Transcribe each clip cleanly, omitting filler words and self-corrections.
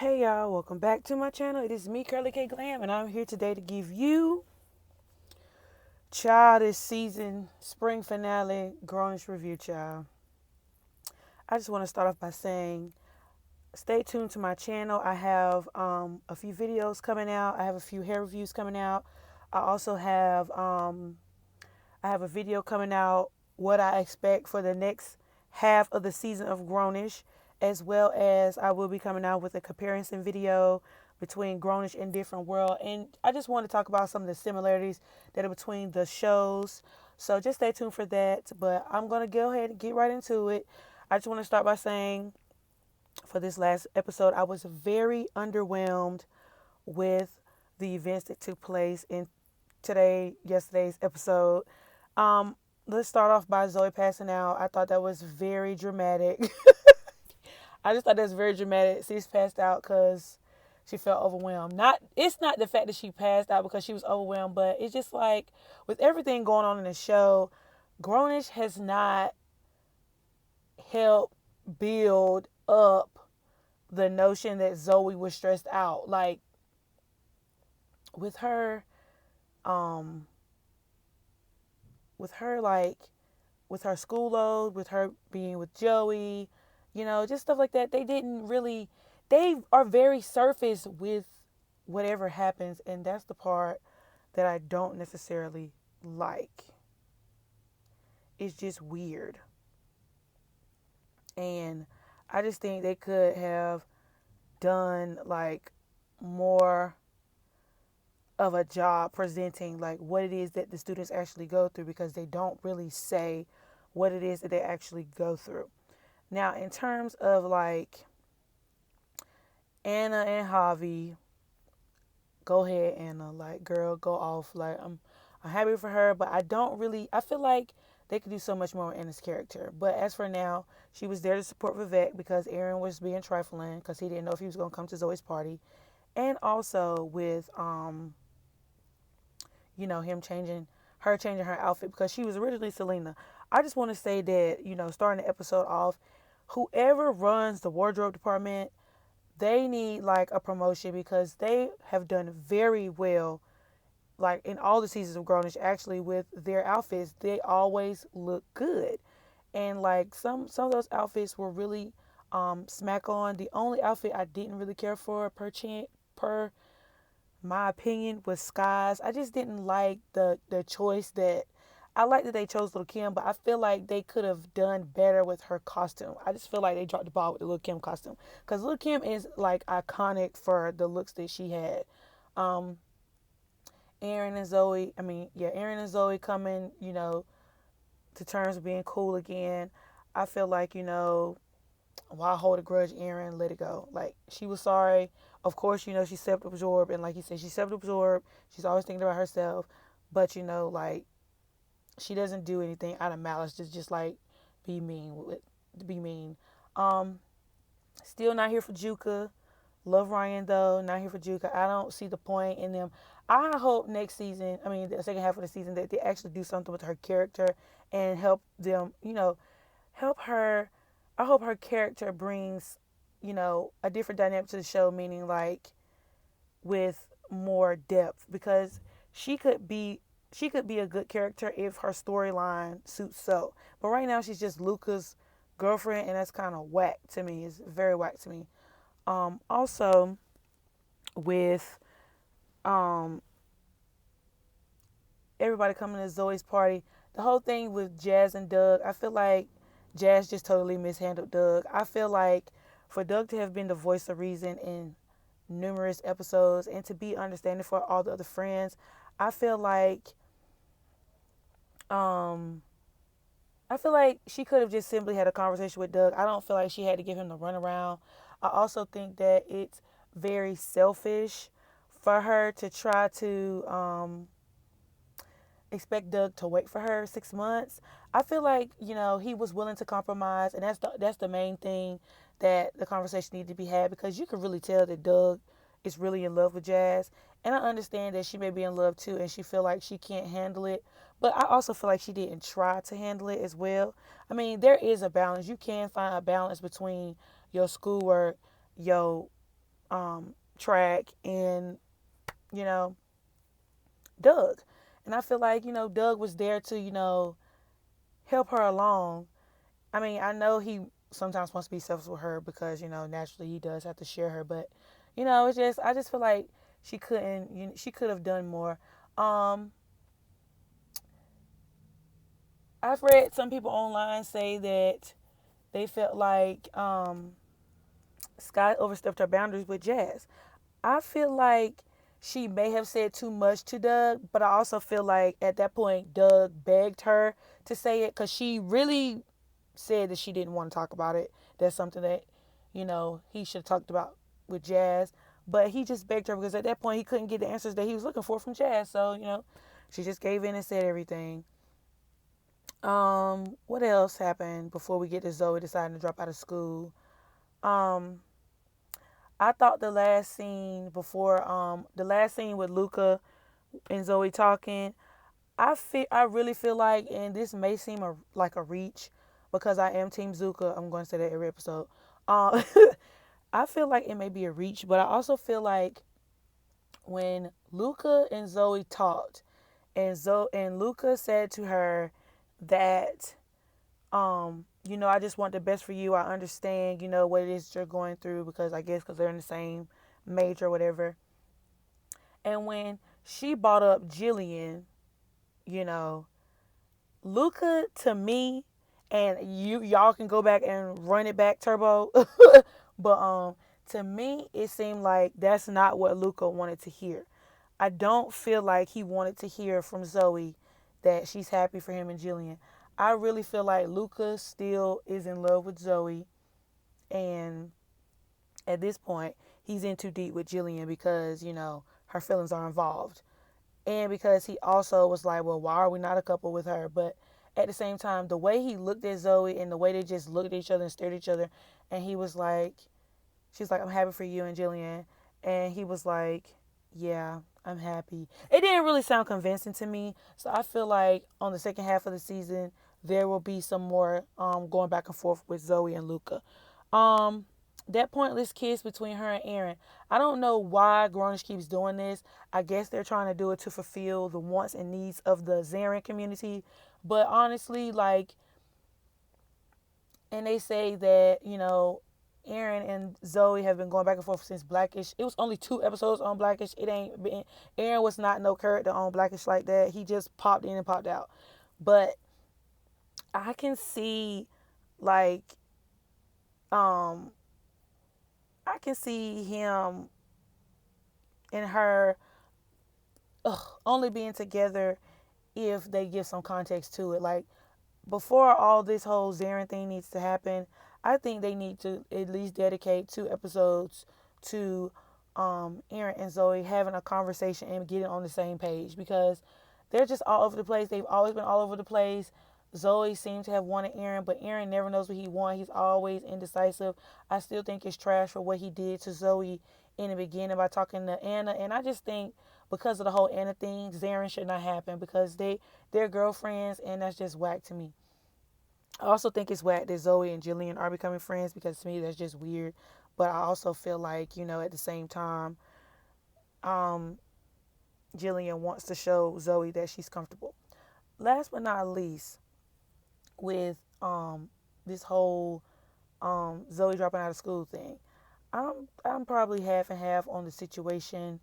Hey y'all, welcome back to my channel. It is me, Curly K Glam, and I'm here today to give you this season spring finale Grownish review, child. I just want to start off by saying stay tuned to my channel. I have a few videos coming out. I have a few hair reviews coming out. I also have a video coming out what I expect for the next half of the season of Grownish, as well as I will be coming out with a comparison video between Grownish and Different World. And I just want to talk about some of the similarities that are between the shows. So just stay tuned for that. But I'm going to go ahead and get right into it. I just want to start by saying for this last episode, I was very underwhelmed with the events that took place in yesterday's episode. Um, let's start off by Zoe passing out. I thought that was very dramatic. I just thought that was very dramatic. She's passed out because she felt overwhelmed. It's not the fact that she passed out because she was overwhelmed, but it's just like with everything going on in the show, Grownish has not helped build up the notion that Zoe was stressed out. Like with her, um, with her school load, with her being with Joey, just stuff like that. They are very surface with whatever happens, and that's the part that I don't necessarily like. It's just weird. And I just think they could have done like more of a job presenting like what it is that the students actually go through, because they don't really say what it is that they actually go through. Now, in terms of like Anna and Javi, go ahead, Anna. Like, girl, go off. Like, I'm happy for her, but I feel like they could do so much more with Anna's character. But as for now, she was there to support Vivek because Erin was being trifling because he didn't know if he was going to come to Zoeys party. And also with, him changing her outfit because she was originally Selena. I just want to say that, starting the episode off, whoever runs the wardrobe department, they need like a promotion because they have done very well, like in all the seasons of Grownish, actually, with their outfits. They always look good. And like some of those outfits were really smack on. The only outfit I didn't really care for per my opinion was Sky's. I just didn't like the choice that I like that they chose Lil Kim, but I feel like they could have done better with her costume. I just feel like they dropped the ball with the Lil Kim costume because Lil Kim is like iconic for the looks that she had. Um, Erin and Zoe coming, to terms with being cool again. I feel like, why hold a grudge, Erin? Let it go. Like, she was sorry. Of course, she's self-absorbed. And like you said, she's self-absorbed. She's always thinking about herself. But, like, she doesn't do anything out of malice. Just like, be mean. Um, Still not here for Juka. Love Ryan, though. Not here for Juka. I don't see the point in them. I hope next season, the second half of the season, that they actually do something with her character and help them, help her. I hope her character brings, a different dynamic to the show, meaning like with more depth, because she could be a good character if her storyline suits so. But right now she's just Luca's girlfriend, and that's kind of whack to me. It's very whack to me. Also with everybody coming to Zoeys party, the whole thing with Jazz and Doug, I feel like Jazz just totally mishandled Doug. I feel like for Doug to have been the voice of reason in numerous episodes and to be understanding for all the other friends, I feel like um I feel like she could have just simply had a conversation with Doug. I don't feel like she had to give him the runaround. I also think that it's very selfish for her to try to expect Doug to wait for her 6 months. I feel like, he was willing to compromise, and that's the main thing that the conversation needed to be had, because you could really tell that Doug is really in love with Jazz. And I understand that she may be in love too and she feel like she can't handle it. But I also feel like she didn't try to handle it as well. There is a balance. You can find a balance between your schoolwork, your track and, you know, Doug. And I feel like, Doug was there to, help her along. I mean, I know he sometimes wants to be selfish with her because, naturally he does have to share her. But, I just feel like she could have done more. Um, I've read some people online say that they felt like Sky overstepped her boundaries with Jazz. I feel like she may have said too much to Doug, but I also feel like at that point Doug begged her to say it because she really said that she didn't want to talk about it. That's something that, he should have talked about with Jazz. But he just begged her because at that point he couldn't get the answers that he was looking for from Jazz. So, she just gave in and said everything. What else happened before we get to Zoe deciding to drop out of school? Um, I thought the last scene with Luca and Zoe talking, I really feel like, and this may seem like a reach because I am Team Zuka. I'm going to say that every episode. Um, I feel like it may be a reach, but I also feel like when Luca and Zoe talked, and Luca said to her that, I just want the best for you. I understand, what it is you're going through because I guess because they're in the same major or whatever. And when she brought up Jillian, you know, Luca to me, and y'all can go back and run it back, Turbo. But to me, it seemed like that's not what Luca wanted to hear. I don't feel like he wanted to hear from Zoe that she's happy for him and Jillian. I really feel like Luca still is in love with Zoe, and at this point, he's in too deep with Jillian because, her feelings are involved. And because he also was like, well, why are we not a couple with her? But at the same time, the way he looked at Zoe and the way they just looked at each other and stared at each other, and he was like, she's like, I'm happy for you and Jillian. And he was like, yeah, I'm happy. It didn't really sound convincing to me. So I feel like on the second half of the season, there will be some more going back and forth with Zoe and Luca. Um, that pointless kiss between her and Erin. I don't know why Grownish keeps doing this. I guess they're trying to do it to fulfill the wants and needs of the Zarin community. But honestly, like, and they say that, Erin and Zoe have been going back and forth since Blackish. It was only 2 episodes on Blackish. It ain't been, Erin was not no character on Blackish like that. He just popped in and popped out. But I can see, like, um, I can see him and her only being together if they give some context to it. Like, before all this whole Zarin thing needs to happen, I think they need to at least dedicate 2 episodes to Erin and Zoe having a conversation and getting on the same page because they're just all over the place. They've always been all over the place. Zoe seems to have wanted Erin, but Erin never knows what he wants. He's always indecisive. I still think it's trash for what he did to Zoe in the beginning by talking to Anna. And I just think because of the whole Anna thing, Zarin should not happen because they're girlfriends, and that's just whack to me. I also think it's whack that Zoe and Jillian are becoming friends because to me that's just weird. But I also feel like, at the same time, um, Jillian wants to show Zoe that she's comfortable. Last but not least, with this whole Zoe dropping out of school thing, I'm probably half and half on the situation.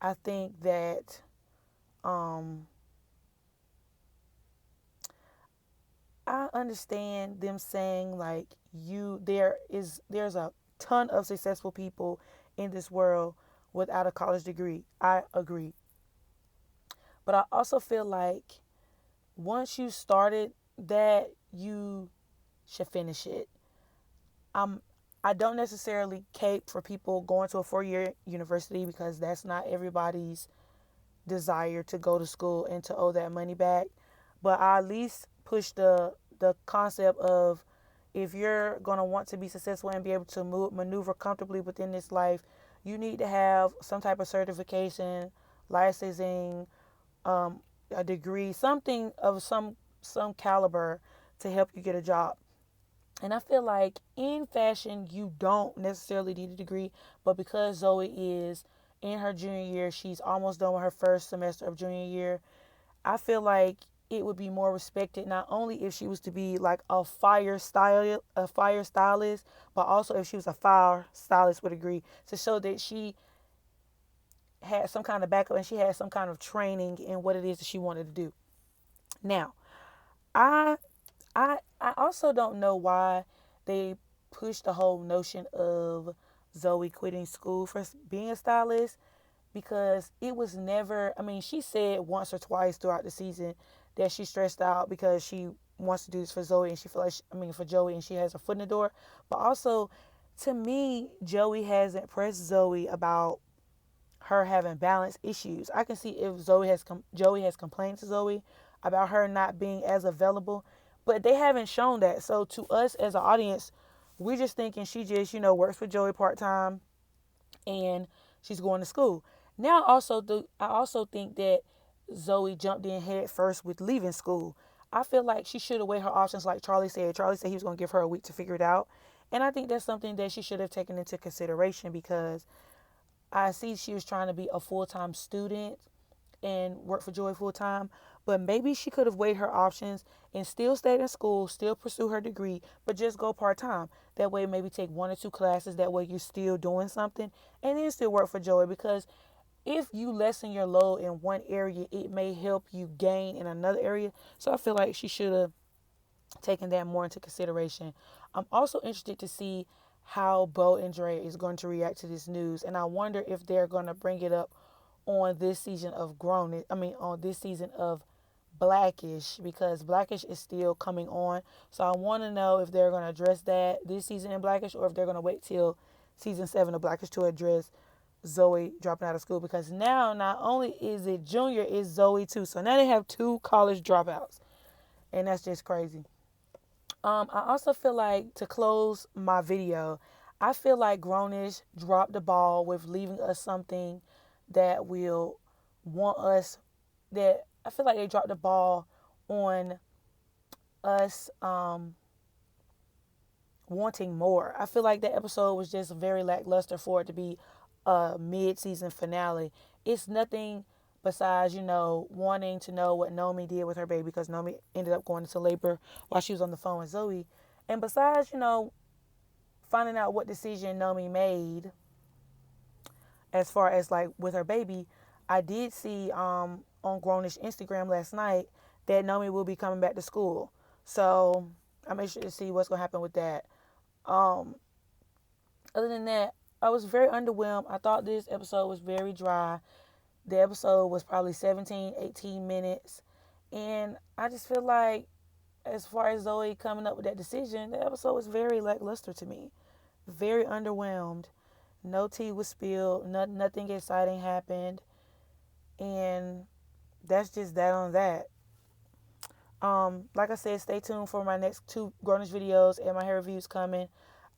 I think that um, I understand them saying like there's a ton of successful people in this world without a college degree. I agree. But I also feel like once you started that, you should finish it. I'm I don't necessarily cape for people going to a 4-year university because that's not everybody's desire to go to school and to owe that money back. But I at least push the concept of if you're going to want to be successful and be able to maneuver comfortably within this life, you need to have some type of certification, licensing, um, a degree, something of some caliber to help you get a job. And I feel like in fashion, you don't necessarily need a degree, but because Zoe is in her junior year, she's almost done with her first semester of junior year. I feel like it would be more respected not only if she was to be like a fire stylist, but also if she was a fire stylist with a degree to show that she had some kind of backup and she had some kind of training in what it is that she wanted to do. Now, I I also don't know why they push the whole notion of Zoe quitting school for being a stylist because it was never, I mean, she said once or twice throughout the season that she's stressed out because she wants to do this for Zoe and she feels like, for Joey, and she has her foot in the door. But also, to me, Joey hasn't pressed Zoe about her having balance issues. I can see if Joey has complained to Zoe about her not being as available, but they haven't shown that. So to us as an audience, we're just thinking she just, works for Joey part time and she's going to school. Now I also think that Zoe jumped in head first with leaving school. I feel like she should have weighed her options like Charlie said. Charlie said he was going to give her a week to figure it out. And I think that's something that she should have taken into consideration because I see she was trying to be a full-time student and work for Joy full-time, but maybe she could have weighed her options and still stayed in school, still pursue her degree, but just go part-time. That way maybe take one or two classes. That way you're still doing something and then still work for Joy, because if you lessen your load in one area, it may help you gain in another area. So I feel like she should have taking that more into consideration. I'm also interested to see how Bo and Dre is going to react to this news, and I wonder if they're going to bring it up on this season of Grownish. On this season of Blackish, because Blackish is still coming on. So I want to know if they're going to address that this season in Blackish, or if they're going to wait till season 7 of Blackish to address Zoe dropping out of school, because now not only is it Junior, it's Zoe too. So now they have 2 college dropouts, and that's just crazy. I also feel like, to close my video, I feel like Grownish dropped the ball with leaving us something that will want us, that I feel like they dropped the ball on us wanting more. I feel like that episode was just very lackluster for it to be a mid-season finale. It's nothing besides, wanting to know what Nomi did with her baby, because Nomi ended up going into labor while she was on the phone with Zoe. And besides, finding out what decision Nomi made as far as like with her baby, I did see on Grownish Instagram last night that Nomi will be coming back to school. So I'm interested to see what's going to happen with that. Other than that, I was very underwhelmed. I thought this episode was very dry. The episode was probably 17, 18 minutes. And I just feel like, as far as Zoe coming up with that decision, the episode was very lackluster to me. Very underwhelmed. No tea was spilled. Nothing exciting happened. And that's just that on that. Like I said, stay tuned for my next 2 Grownish videos and my hair reviews coming.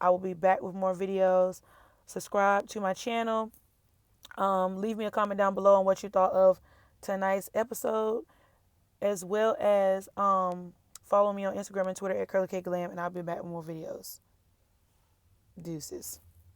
I will be back with more videos. Subscribe to my channel. Leave me a comment down below on what you thought of tonight's episode, as well as follow me on Instagram and Twitter at CurlyKGlam, and I'll be back with more videos. Deuces.